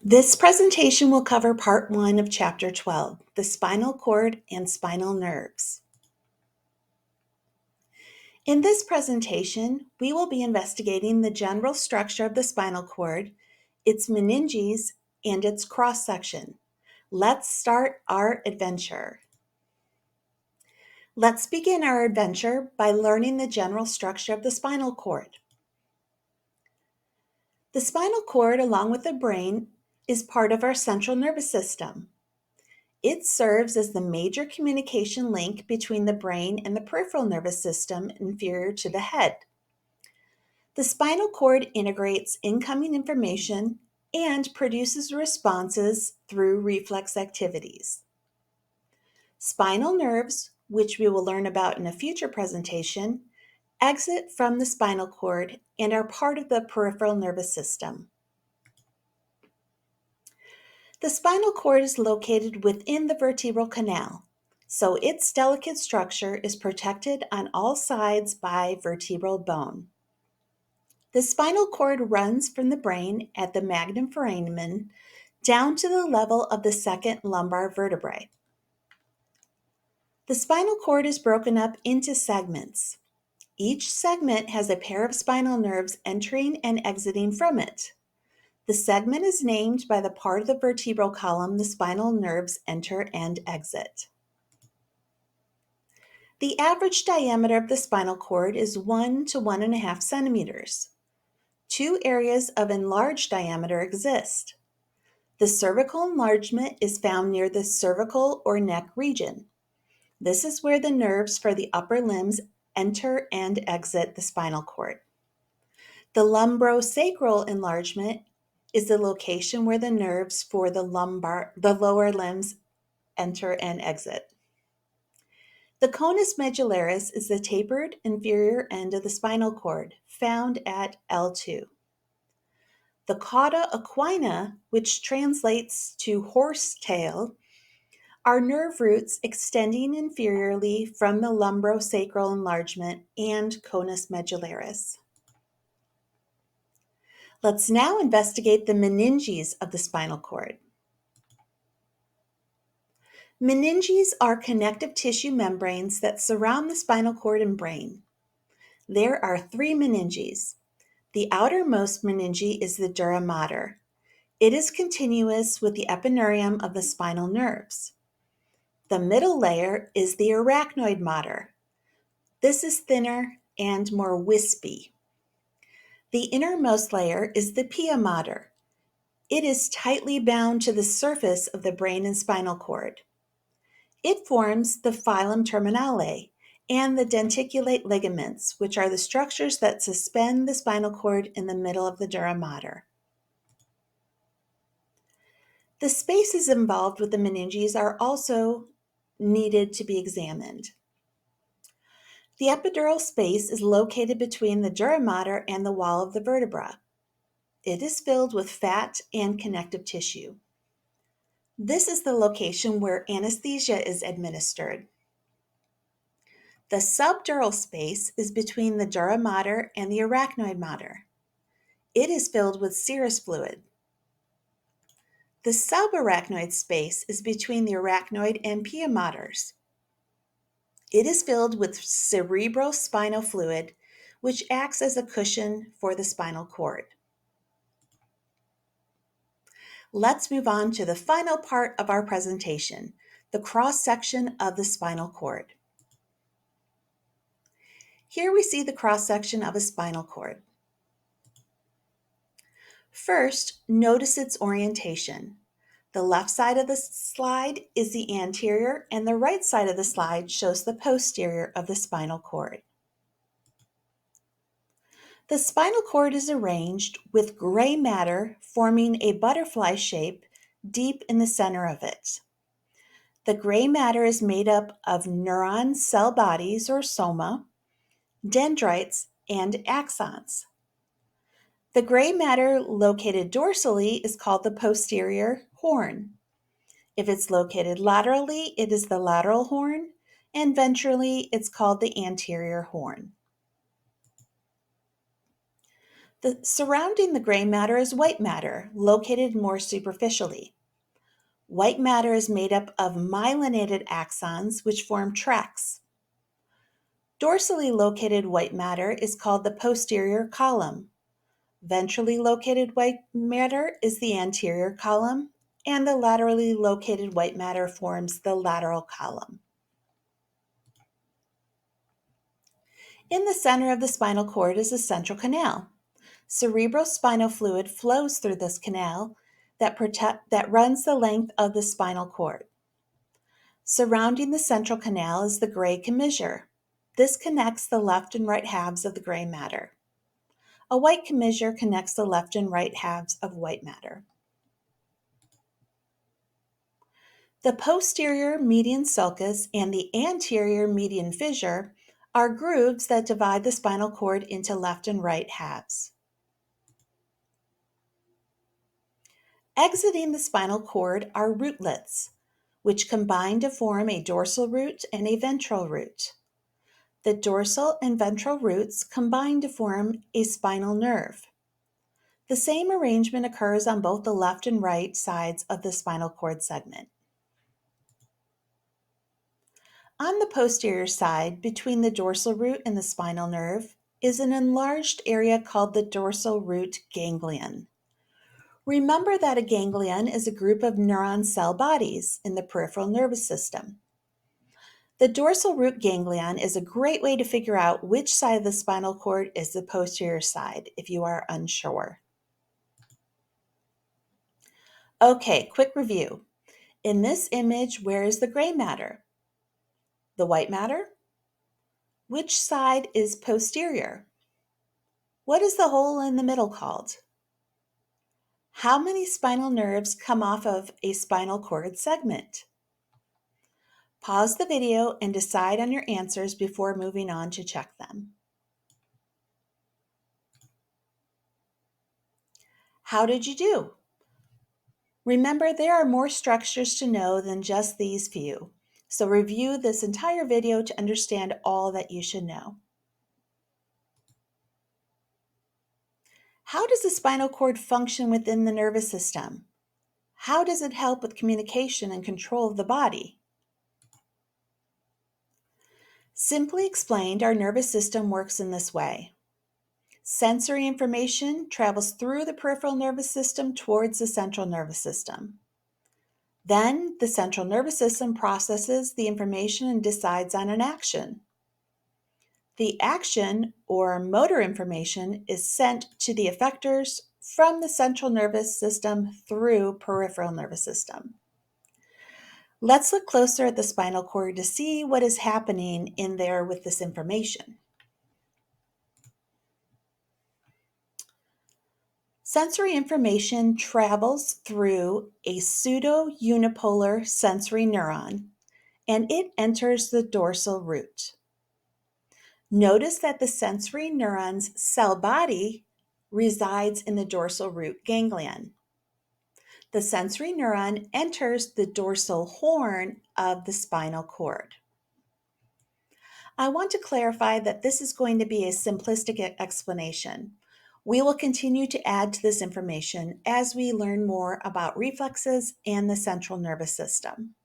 This presentation will cover Part 1 of Chapter 12, the spinal cord and spinal nerves. In this presentation, we will be investigating the general structure of the spinal cord, its meninges, and its cross-section. Let's start our adventure. Let's begin our adventure by learning the general structure of the spinal cord. The spinal cord, along with the brain, is part of our central nervous system. It serves as the major communication link between the brain and the peripheral nervous system inferior to the head. The spinal cord integrates incoming information and produces responses through reflex activities. Spinal nerves, which we will learn about in a future presentation, exit from the spinal cord and are part of the peripheral nervous system. The spinal cord is located within the vertebral canal, so its delicate structure is protected on all sides by vertebral bone. The spinal cord runs from the brain at the magnum foramen down to the level of the second lumbar vertebrae. The spinal cord is broken up into segments. Each segment has a pair of spinal nerves entering and exiting from it. The segment is named by the part of the vertebral column the spinal nerves enter and exit. The average diameter of the spinal cord is 1 to 1.5 centimeters. Two areas of enlarged diameter exist. The cervical enlargement is found near the cervical or neck region. This is where the nerves for the upper limbs enter and exit the spinal cord. The lumbosacral enlargement is the location where the nerves for the lower limbs enter and exit. The conus medullaris is the tapered inferior end of the spinal cord, found at L2. The cauda equina, which translates to horse tail, are nerve roots extending inferiorly from the lumbosacral enlargement and conus medullaris. Let's now investigate the meninges of the spinal cord. Meninges are connective tissue membranes that surround the spinal cord and brain. There are 3 meninges. The outermost meninge is the dura mater. It is continuous with the epineurium of the spinal nerves. The middle layer is the arachnoid mater. This is thinner and more wispy. The innermost layer is the pia mater. It is tightly bound to the surface of the brain and spinal cord. It forms the filum terminale and the denticulate ligaments, which are the structures that suspend the spinal cord in the middle of the dura mater. The spaces involved with the meninges are also needed to be examined. The epidural space is located between the dura mater and the wall of the vertebra. It is filled with fat and connective tissue. This is the location where anesthesia is administered. The subdural space is between the dura mater and the arachnoid mater. It is filled with serous fluid. The subarachnoid space is between the arachnoid and pia maters. It is filled with cerebrospinal fluid, which acts as a cushion for the spinal cord. Let's move on to the final part of our presentation, the cross-section of the spinal cord. Here we see the cross-section of a spinal cord. First, notice its orientation. The left side of the slide is the anterior, and the right side of the slide shows the posterior of the spinal cord. The spinal cord is arranged with gray matter forming a butterfly shape deep in the center of it. The gray matter is made up of neuron cell bodies or soma, dendrites, and axons. The gray matter located dorsally is called the posterior horn. If it's located laterally, it is the lateral horn, and ventrally, it's called the anterior horn. The surrounding the gray matter is white matter, located more superficially. White matter is made up of myelinated axons, which form tracts. Dorsally located white matter is called the posterior column. Ventrally located white matter is the anterior column, and the laterally located white matter forms the lateral column. In the center of the spinal cord is the central canal. Cerebrospinal fluid flows through this canal that runs the length of the spinal cord. Surrounding the central canal is the gray commissure. This connects the left and right halves of the gray matter. A white commissure connects the left and right halves of white matter. The posterior median sulcus and the anterior median fissure are grooves that divide the spinal cord into left and right halves. Exiting the spinal cord are rootlets, which combine to form a dorsal root and a ventral root. The dorsal and ventral roots combine to form a spinal nerve. The same arrangement occurs on both the left and right sides of the spinal cord segment. On the posterior side, between the dorsal root and the spinal nerve, is an enlarged area called the dorsal root ganglion. Remember that a ganglion is a group of neuron cell bodies in the peripheral nervous system. The dorsal root ganglion is a great way to figure out which side of the spinal cord is the posterior side if you are unsure. Okay, quick review. In this image, where is the gray matter? The white matter? Which side is posterior? What is the hole in the middle called? How many spinal nerves come off of a spinal cord segment? Pause the video and decide on your answers before moving on to check them. How did you do? Remember, there are more structures to know than just these few, so review this entire video to understand all that you should know. How does the spinal cord function within the nervous system? How does it help with communication and control of the body? Simply explained, our nervous system works in this way. Sensory information travels through the peripheral nervous system towards the central nervous system. Then the central nervous system processes the information and decides on an action. The action or motor information is sent to the effectors from the central nervous system through peripheral nervous system. Let's look closer at the spinal cord to see what is happening in there with this information. Sensory information travels through a pseudo-unipolar sensory neuron, and it enters the dorsal root. Notice that the sensory neuron's cell body resides in the dorsal root ganglion. The sensory neuron enters the dorsal horn of the spinal cord. I want to clarify that this is going to be a simplistic explanation. We will continue to add to this information as we learn more about reflexes and the central nervous system.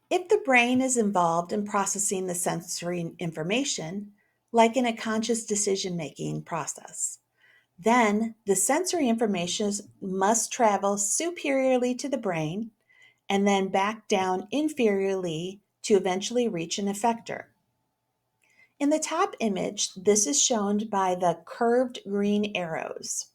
If the brain is involved in processing the sensory information, like in a conscious decision-making process, then the sensory information must travel superiorly to the brain and then back down inferiorly to eventually reach an effector. In the top image, this is shown by the curved green arrows.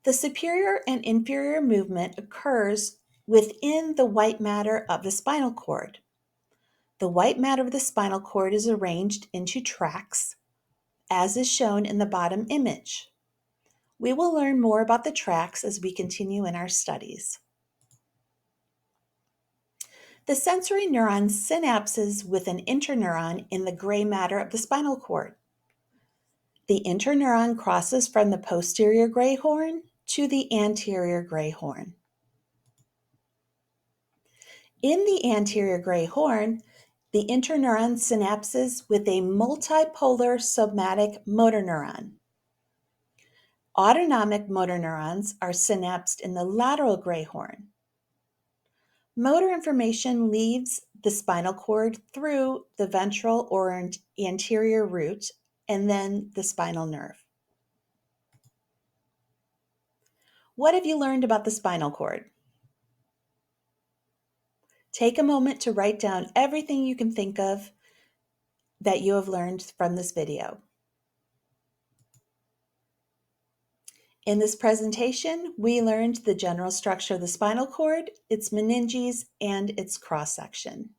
The superior and inferior movement occurs within the white matter of the spinal cord. The white matter of the spinal cord is arranged into tracts, as is shown in the bottom image. We will learn more about the tracts as we continue in our studies. The sensory neuron synapses with an interneuron in the gray matter of the spinal cord. The interneuron crosses from the posterior gray horn to the anterior gray horn. In the anterior gray horn The interneuron synapses with a multipolar somatic motor neuron. Autonomic motor neurons are synapsed in the lateral gray horn. Motor information leaves the spinal cord through the ventral or anterior root and then the spinal nerve. What have you learned about the spinal cord? Take a moment to write down everything you can think of that you have learned from this video. In this presentation, we learned the general structure of the spinal cord, its meninges, and its cross-section.